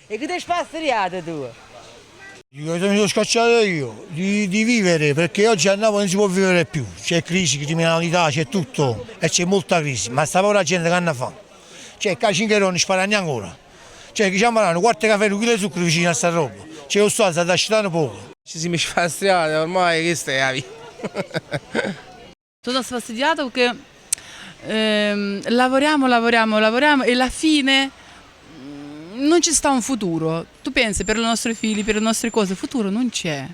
E che ti hai spastriato tu? Io mi sono scocciato io di vivere perché oggi a Napoli non si può vivere più, c'è crisi, criminalità, c'è tutto e c'è molta crisi, ma sta povera gente che hanno fatto? Cioè, che a 5 euro non sparano ancora, cioè che ci ammalano, 4 caffè, 1 chilo di zucchero vicino a sta roba, c'è lo Stato, sta asciugando poco. Ci si mi sfastidiate, ormai questa è la vita. Sono sfastidiato perché lavoriamo e alla fine non ci sta un futuro. Tu pensi per i nostri figli, per le nostre cose, il futuro non c'è.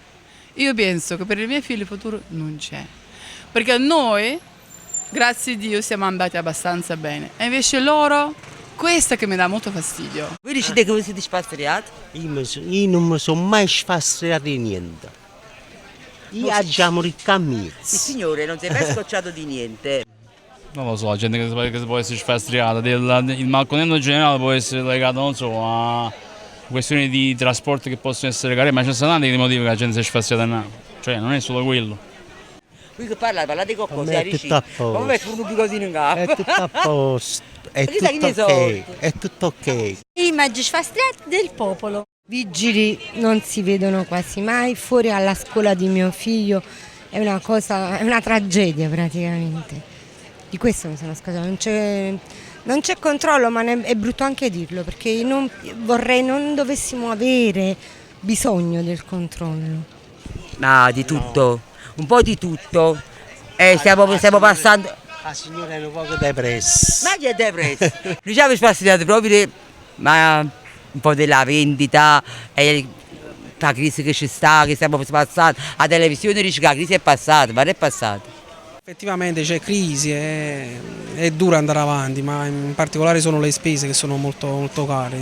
Io penso che per i miei figli il futuro non c'è. Perché noi, grazie a Dio, siamo andati abbastanza bene. E invece loro, questo che mi dà molto fastidio. Voi dicete che vi siete spastriati? Io non mi sono mai sfastriato di niente. Io abbiamo ricca Il amici. signore non si è mai scocciato di niente. Non lo so, la gente che si può essere sfastriata, il malcontento generale può essere legato, non so, a questioni di trasporto che possono essere care, ma ci sono tanti motivi che la gente si è sfastriata a Napoli, cioè non è solo quello. Qui che parlate con cosa? è tutto a posto. Come mettere un bicotino in capo? È tutto a posto, è Perché sai che tutto ne ok, so? è tutto ok. Immagini sfastriati del popolo. Vigili non si vedono quasi mai, fuori alla scuola di mio figlio è una cosa, è una tragedia praticamente. Di questo mi sono scusata, non c'è controllo, ma è brutto anche dirlo, perché vorrei non dovessimo avere bisogno del controllo. No, di tutto, un po' di tutto. Stiamo passando. La signora è un po' depressa. Ma che è depresso? Noi ci abbiamo spastriato proprio ma un po' della vendita e la crisi che ci sta, che stiamo passando. La televisione dice che la crisi è passata, ma non è passata. Effettivamente c'è crisi, è duro andare avanti, ma in particolare sono le spese che sono molto, molto care.